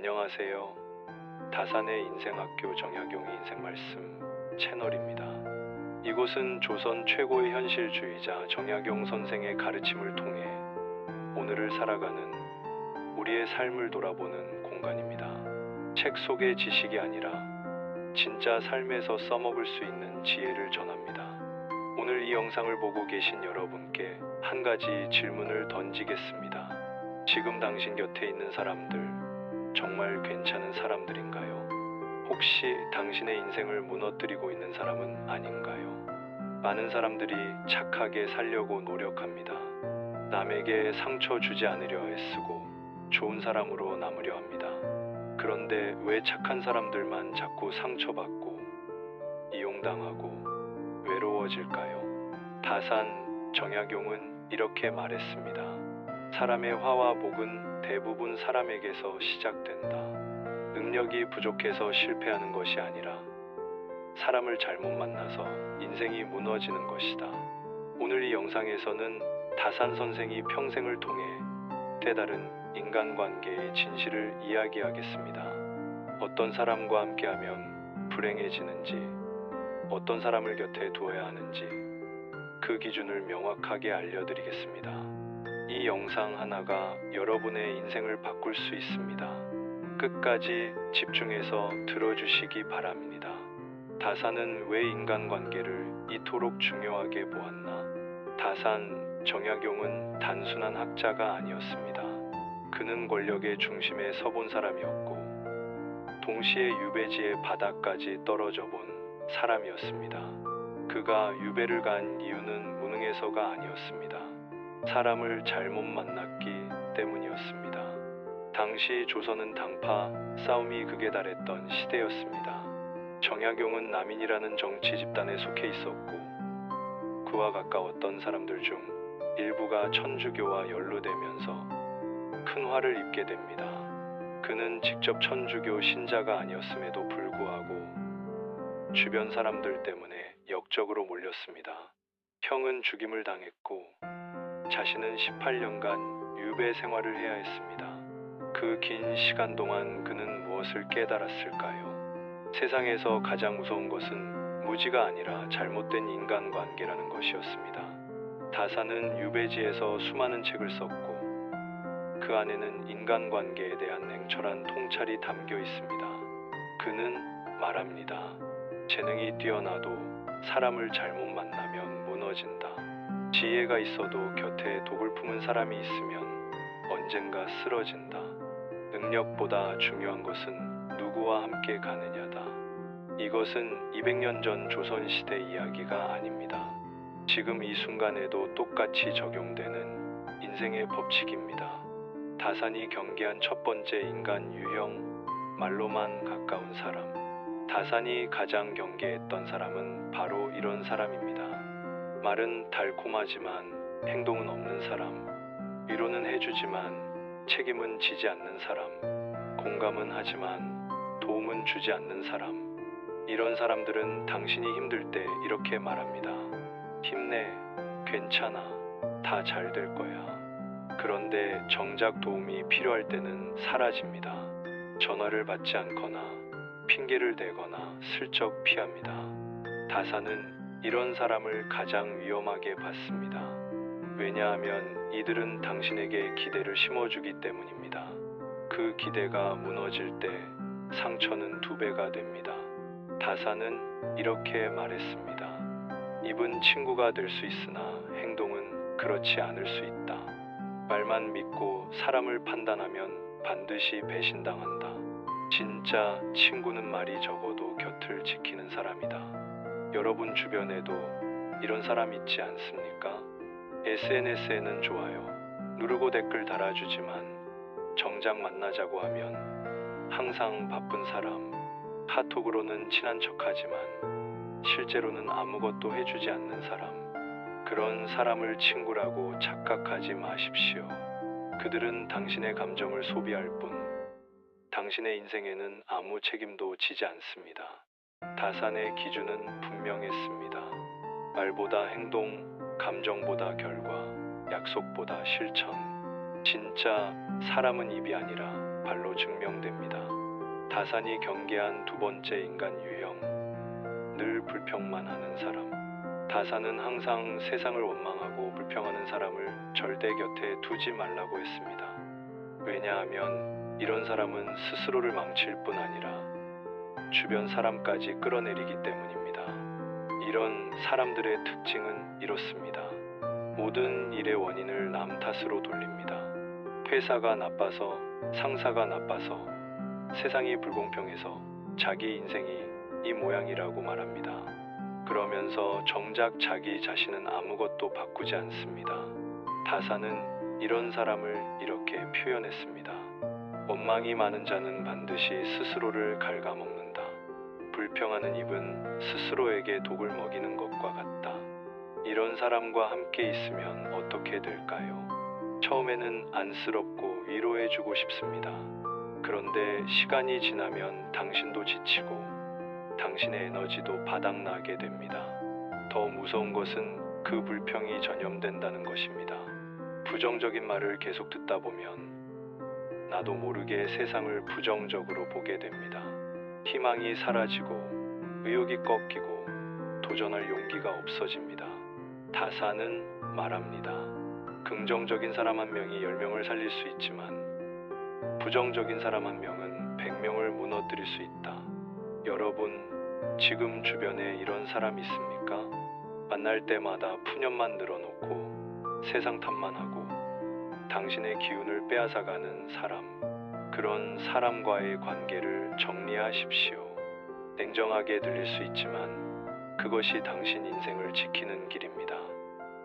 안녕하세요. 다산의 인생학교 정약용의 인생말씀 채널입니다. 이곳은 조선 최고의 현실주의자 정약용 선생의 가르침을 통해 오늘을 살아가는 우리의 삶을 돌아보는 공간입니다. 책 속의 지식이 아니라 진짜 삶에서 써먹을 수 있는 지혜를 전합니다. 오늘 이 영상을 보고 계신 여러분께 한 가지 질문을 던지겠습니다. 지금 당신 곁에 있는 사람들 정말 괜찮은 사람들인가요? 혹시 당신의 인생을 무너뜨리고 있는 사람은 아닌가요? 많은 사람들이 착하게 살려고 노력합니다. 남에게 상처 주지 않으려 애쓰고 좋은 사람으로 남으려 합니다. 그런데 왜 착한 사람들만 자꾸 상처받고 이용당하고 외로워질까요? 다산 정약용은 이렇게 말했습니다. 사람의 화와 복은 대부분 사람에게서 시작된다. 능력이 부족해서 실패하는 것이 아니라 사람을 잘못 만나서 인생이 무너지는 것이다. 오늘 이 영상에서는 다산 선생이 평생을 통해 때다른 인간관계의 진실을 이야기하겠습니다. 어떤 사람과 함께하면 불행해지는지, 어떤 사람을 곁에 두어야 하는지 그 기준을 명확하게 알려드리겠습니다. 이 영상 하나가 여러분의 인생을 바꿀 수 있습니다. 끝까지 집중해서 들어주시기 바랍니다. 다산은 왜 인간관계를 이토록 중요하게 보았나? 다산 정약용은 단순한 학자가 아니었습니다. 그는 권력의 중심에 서본 사람이었고 동시에 유배지의 바닥까지 떨어져 본 사람이었습니다. 그가 유배를 간 이유는 무능해서가 아니었습니다. 사람을 잘못 만났기 때문이었습니다. 당시 조선은 당파 싸움이 극에 달했던 시대였습니다. 정약용은 남인이라는 정치 집단에 속해 있었고 그와 가까웠던 사람들 중 일부가 천주교와 연루되면서 큰 화를 입게 됩니다. 그는 직접 천주교 신자가 아니었음에도 불구하고 주변 사람들 때문에 역적으로 몰렸습니다. 형은 죽임을 당했고 자신은 18년간 유배 생활을 해야 했습니다. 그 긴 시간 동안 그는 무엇을 깨달았을까요? 세상에서 가장 무서운 것은 무지가 아니라 잘못된 인간관계라는 것이었습니다. 다산은 유배지에서 수많은 책을 썼고 그 안에는 인간관계에 대한 냉철한 통찰이 담겨 있습니다. 그는 말합니다. 재능이 뛰어나도 사람을 잘못 만나면 무너진다. 지혜가 있어도 곁에 독을 품은 사람이 있으면 언젠가 쓰러진다. 능력보다 중요한 것은 누구와 함께 가느냐다. 이것은 200년 전 조선시대 이야기가 아닙니다. 지금 이 순간에도 똑같이 적용되는 인생의 법칙입니다. 다산이 경계한 첫 번째 인간 유형, 말로만 가까운 사람. 다산이 가장 경계했던 사람은 바로 이런 사람입니다. 말은 달콤하지만 행동은 없는 사람, 위로는 해주지만 책임은 지지 않는 사람, 공감은 하지만 도움은 주지 않는 사람. 이런 사람들은 당신이 힘들 때 이렇게 말합니다. 힘내, 괜찮아, 다 잘 될 거야. 그런데 정작 도움이 필요할 때는 사라집니다. 전화를 받지 않거나 핑계를 대거나 슬쩍 피합니다. 다산은 이런 사람을 가장 위험하게 봤습니다. 왜냐하면 이들은 당신에게 기대를 심어주기 때문입니다. 그 기대가 무너질 때 상처는 2배가 됩니다. 다산은 이렇게 말했습니다. 입은 친구가 될 수 있으나 행동은 그렇지 않을 수 있다. 말만 믿고 사람을 판단하면 반드시 배신당한다. 진짜 친구는 말이 적어도 곁을 지키는 사람이다. 여러분 주변에도 이런 사람 있지 않습니까? SNS에는 좋아요 누르고 댓글 달아주지만 정작 만나자고 하면 항상 바쁜 사람, 카톡으로는 친한 척하지만 실제로는 아무것도 해주지 않는 사람. 그런 사람을 친구라고 착각하지 마십시오. 그들은 당신의 감정을 소비할 뿐 당신의 인생에는 아무 책임도 지지 않습니다. 다산의 기준은 분명했습니다. 말보다 행동, 감정보다 결과, 약속보다 실천. 진짜 사람은 입이 아니라 발로 증명됩니다. 다산이 경계한 두 번째 인간 유형, 늘 불평만 하는 사람. 다산은 항상 세상을 원망하고 불평하는 사람을 절대 곁에 두지 말라고 했습니다. 왜냐하면 이런 사람은 스스로를 망칠 뿐 아니라 주변 사람까지 끌어내리기 때문입니다. 이런 사람들의 특징은 이렇습니다. 모든 일의 원인을 남 탓으로 돌립니다. 회사가 나빠서, 상사가 나빠서, 세상이 불공평해서 자기 인생이 이 모양이라고 말합니다. 그러면서 정작 자기 자신은 아무것도 바꾸지 않습니다. 다산은 이런 사람을 이렇게 표현했습니다. 원망이 많은 자는 반드시 스스로를 갉아먹는다. 불평하는 입은 스스로에게 독을 먹이는 것과 같다. 이런 사람과 함께 있으면 어떻게 될까요? 처음에는 안쓰럽고 위로해주고 싶습니다. 그런데 시간이 지나면 당신도 지치고 당신의 에너지도 바닥나게 됩니다. 더 무서운 것은 그 불평이 전염된다는 것입니다. 부정적인 말을 계속 듣다 보면 나도 모르게 세상을 부정적으로 보게 됩니다. 희망이 사라지고 의욕이 꺾이고 도전할 용기가 없어집니다. 다산은 말합니다. 긍정적인 사람 한 명이 10명을 살릴 수 있지만 부정적인 사람 한 명은 100명을 무너뜨릴 수 있다. 여러분, 지금 주변에 이런 사람 있습니까? 만날 때마다 푸념만 늘어놓고 세상 탓만 하고 당신의 기운을 빼앗아가는 사람. 그런 사람과의 관계를 정리하십시오. 냉정하게 들릴 수 있지만 그것이 당신 인생을 지키는 길입니다.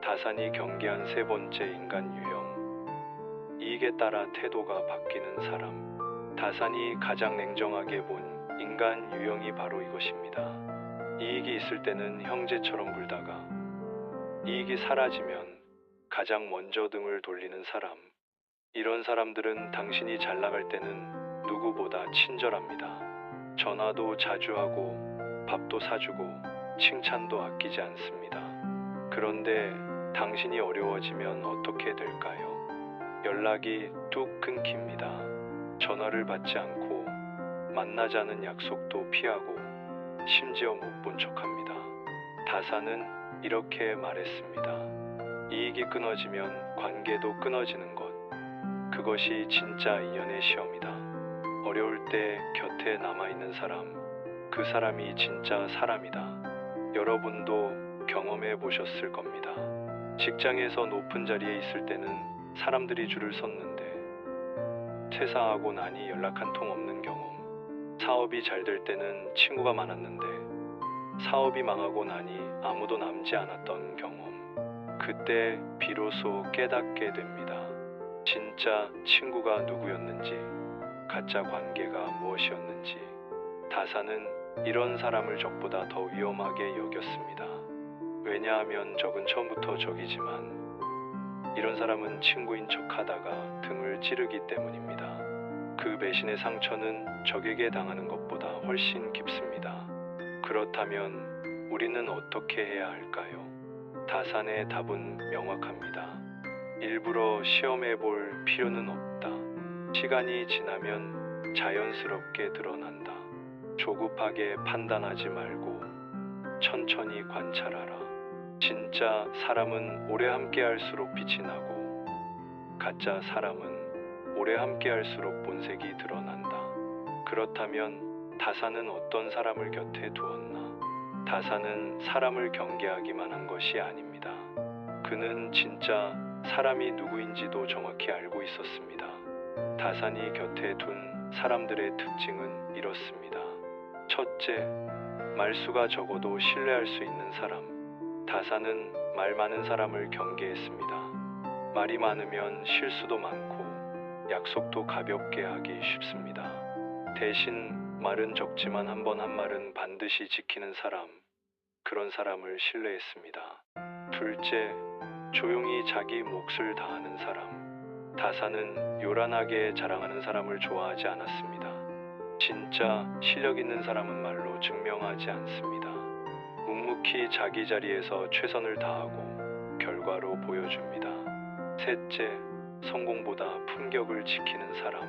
다산이 경계한 세 번째 인간 유형, 이익에 따라 태도가 바뀌는 사람. 다산이 가장 냉정하게 본 인간 유형이 바로 이것입니다. 이익이 있을 때는 형제처럼 굴다가 이익이 사라지면 가장 먼저 등을 돌리는 사람. 이런 사람들은 당신이 잘 나갈 때는 누구보다 친절합니다. 전화도 자주 하고 밥도 사주고 칭찬도 아끼지 않습니다. 그런데 당신이 어려워지면 어떻게 될까요? 연락이 뚝 끊깁니다. 전화를 받지 않고 만나자는 약속도 피하고 심지어 못 본 척합니다. 다산은 이렇게 말했습니다. 이익이 끊어지면 관계도 끊어지는 것. 그것이 진짜 인연의 시험이다. 어려울 때 곁에 남아있는 사람, 그 사람이 진짜 사람이다. 여러분도 경험해 보셨을 겁니다. 직장에서 높은 자리에 있을 때는 사람들이 줄을 섰는데 퇴사하고 나니 연락 한 통 없는 경험. 사업이 잘 될 때는 친구가 많았는데 사업이 망하고 나니 아무도 남지 않았던 경험. 그때 비로소 깨닫게 됩니다. 진짜 친구가 누구였는지, 가짜 관계가 무엇이었는지. 다산은 이런 사람을 적보다 더 위험하게 여겼습니다. 왜냐하면 적은 처음부터 적이지만 이런 사람은 친구인 척하다가 등을 찌르기 때문입니다. 그 배신의 상처는 적에게 당하는 것보다 훨씬 깊습니다. 그렇다면 우리는 어떻게 해야 할까요? 다산의 답은 명확합니다. 일부러 시험해 볼 필요는 없다. 시간이 지나면 자연스럽게 드러난다. 조급하게 판단하지 말고 천천히 관찰하라. 진짜 사람은 오래 함께할수록 빛이 나고 가짜 사람은 오래 함께할수록 본색이 드러난다. 그렇다면 다산은 어떤 사람을 곁에 두었나? 다산은 사람을 경계하기만 한 것이 아닙니다. 그는 진짜 사람이 누구인지도 정확히 알고 있었습니다. 다산이 곁에 둔 사람들의 특징은 이렇습니다. 첫째, 말수가 적어도 신뢰할 수 있는 사람. 다산은 말 많은 사람을 경계했습니다. 말이 많으면 실수도 많고 약속도 가볍게 하기 쉽습니다. 대신 말은 적지만 한 번 한 말은 반드시 지키는 사람. 그런 사람을 신뢰했습니다. 둘째, 조용히 자기 몫을 다하는 사람. 다산은 요란하게 자랑하는 사람을 좋아하지 않았습니다. 진짜 실력 있는 사람은 말로 증명하지 않습니다. 묵묵히 자기 자리에서 최선을 다하고 결과로 보여줍니다. 셋째, 성공보다 품격을 지키는 사람.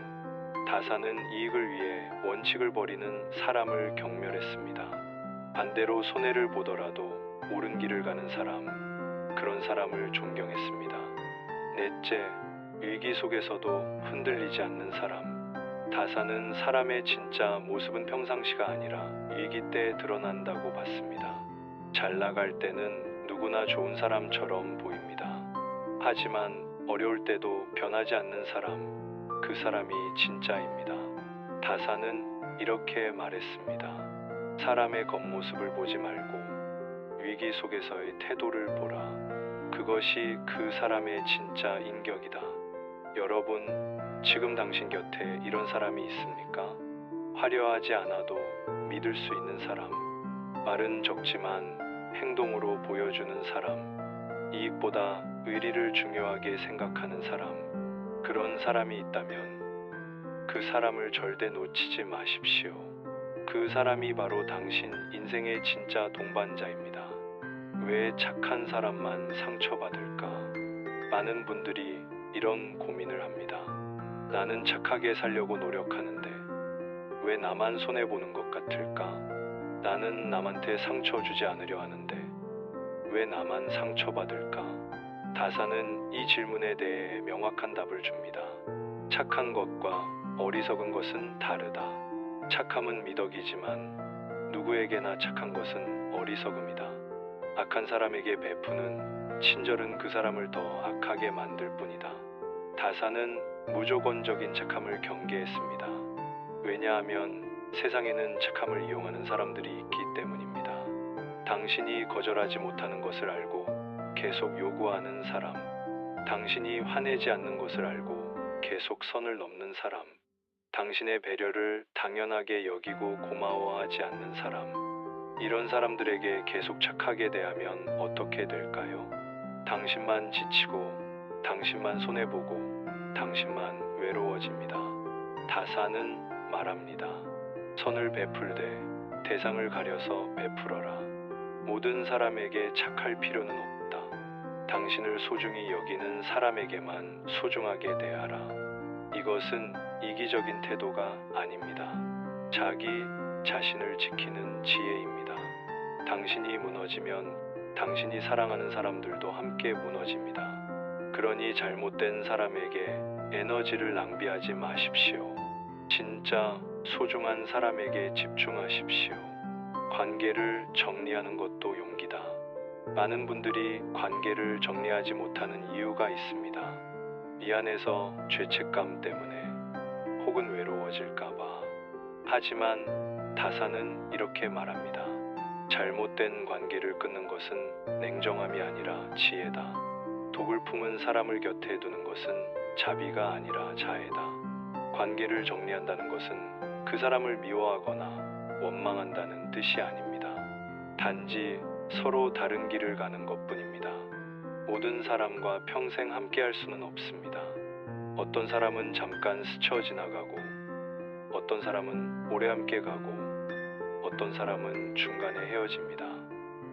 다사는 이익을 위해 원칙을 버리는 사람을 경멸했습니다. 반대로 손해를 보더라도 옳은 길을 가는 사람, 그런 사람을 존경했습니다. 넷째, 위기 속에서도 흔들리지 않는 사람. 다사는 사람의 진짜 모습은 평상시가 아니라 위기 때 드러난다고 봤습니다. 잘 나갈 때는 누구나 좋은 사람처럼 보입니다. 하지만 어려울 때도 변하지 않는 사람, 그 사람이 진짜입니다. 다사는 이렇게 말했습니다. 사람의 겉모습을 보지 말고 위기 속에서의 태도를 보라. 그것이 그 사람의 진짜 인격이다. 여러분, 지금 당신 곁에 이런 사람이 있습니까? 화려하지 않아도 믿을 수 있는 사람, 말은 적지만 행동으로 보여주는 사람, 이익보다 의리를 중요하게 생각하는 사람, 그런 사람이 있다면 그 사람을 절대 놓치지 마십시오. 그 사람이 바로 당신 인생의 진짜 동반자입니다. 왜 착한 사람만 상처받을까? 많은 분들이 이런 고민을 합니다. 나는 착하게 살려고 노력하는데 왜 나만 손해보는 것 같을까? 나는 남한테 상처 주지 않으려 하는데 왜 나만 상처받을까? 다사는 이 질문에 대해 명확한 답을 줍니다. 착한 것과 어리석은 것은 다르다. 착함은 미덕이지만 누구에게나 착한 것은 어리석음이다. 악한 사람에게 베푸는 친절은 그 사람을 더 악하게 만들 뿐이다. 다사는 무조건적인 착함을 경계했습니다. 왜냐하면 세상에는 착함을 이용하는 사람들이 있기 때문입니다. 당신이 거절하지 못하는 것을 알고 계속 요구하는 사람, 당신이 화내지 않는 것을 알고 계속 선을 넘는 사람, 당신의 배려를 당연하게 여기고 고마워하지 않는 사람, 이런 사람들에게 계속 착하게 대하면 어떻게 될까요? 당신만 지치고 당신만 손해보고 당신만 외로워집니다. 다사는 말합니다. 선을 베풀되 대상을 가려서 베풀어라. 모든 사람에게 착할 필요는 없다. 당신을 소중히 여기는 사람에게만 소중하게 대하라. 이것은 이기적인 태도가 아닙니다. 자기 자신을 지키는 지혜입니다. 당신이 무너지면 당신이 사랑하는 사람들도 함께 무너집니다. 그러니 잘못된 사람에게 에너지를 낭비하지 마십시오. 진짜 소중한 사람에게 집중하십시오. 관계를 정리하는 것도 용기다. 많은 분들이 관계를 정리하지 못하는 이유가 있습니다. 미안해서 죄책감 때문에 혹은 외로워질까봐. 하지만 다사는 이렇게 말합니다. 잘못된 관계를 끊는 것은 냉정함이 아니라 지혜다. 독을 품은 사람을 곁에 두는 것은 자비가 아니라 자애다. 관계를 정리한다는 것은 그 사람을 미워하거나 원망한다는 뜻이 아닙니다. 단지 서로 다른 길을 가는 것뿐입니다. 모든 사람과 평생 함께할 수는 없습니다. 어떤 사람은 잠깐 스쳐 지나가고, 어떤 사람은 오래 함께 가고, 어떤 사람은 중간에 헤어집니다.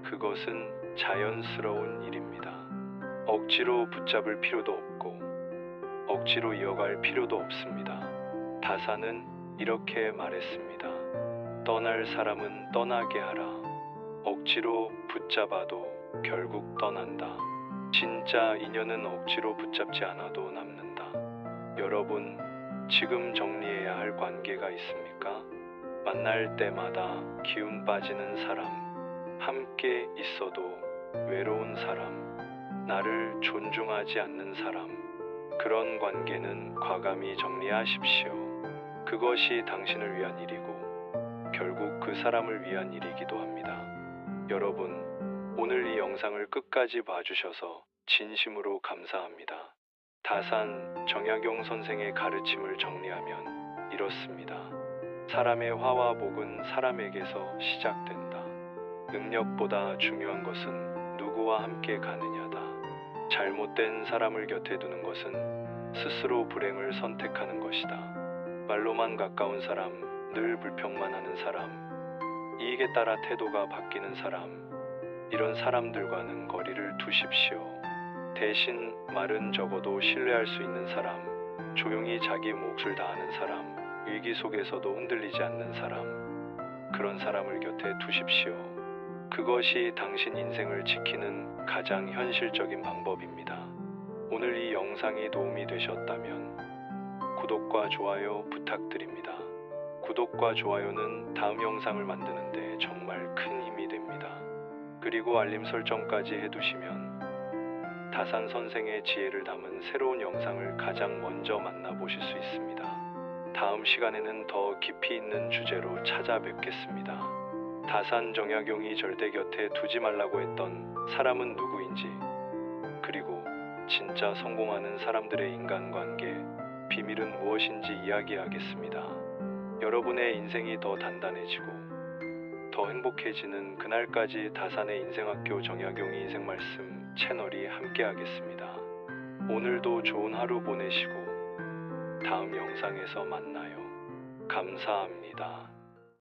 그것은 자연스러운 일입니다. 억지로 붙잡을 필요도 없고 억지로 이어갈 필요도 없습니다. 다사는 이렇게 말했습니다. 떠날 사람은 떠나게 하라. 억지로 붙잡아도 결국 떠난다. 진짜 인연은 억지로 붙잡지 않아도 남는다. 여러분, 지금 정리해야 할 관계가 있습니까? 만날 때마다 기운 빠지는 사람, 함께 있어도 외로운 사람, 나를 존중하지 않는 사람, 그런 관계는 과감히 정리하십시오. 그것이 당신을 위한 일이고 결국 그 사람을 위한 일이기도 합니다. 여러분, 오늘 이 영상을 끝까지 봐주셔서 진심으로 감사합니다. 다산 정약용 선생의 가르침을 정리하면 이렇습니다. 사람의 화와 복은 사람에게서 시작된다. 능력보다 중요한 것은 누구와 함께 가느냐다. 잘못된 사람을 곁에 두는 것은 스스로 불행을 선택하는 것이다. 말로만 가까운 사람, 늘 불평만 하는 사람, 이익에 따라 태도가 바뀌는 사람, 이런 사람들과는 거리를 두십시오. 대신 말은 적어도 신뢰할 수 있는 사람, 조용히 자기 몫을 다하는 사람, 위기 속에서도 흔들리지 않는 사람, 그런 사람을 곁에 두십시오. 그것이 당신 인생을 지키는 가장 현실적인 방법입니다. 오늘 이 영상이 도움이 되셨다면 구독과 좋아요 부탁드립니다. 구독과 좋아요는 다음 영상을 만드는데 정말 큰 힘이 됩니다. 그리고 알림 설정까지 해두시면 다산 선생의 지혜를 담은 새로운 영상을 가장 먼저 만나보실 수 있습니다. 다음 시간에는 더 깊이 있는 주제로 찾아뵙겠습니다. 다산 정약용이 절대 곁에 두지 말라고 했던 사람은 누구인지, 그리고 진짜 성공하는 사람들의 인간관계 비밀은 무엇인지 이야기하겠습니다. 여러분의 인생이 더 단단해지고 더 행복해지는 그날까지 다산의 인생학교 정약용의 인생말씀 채널이 함께하겠습니다. 오늘도 좋은 하루 보내시고 다음 영상에서 만나요. 감사합니다.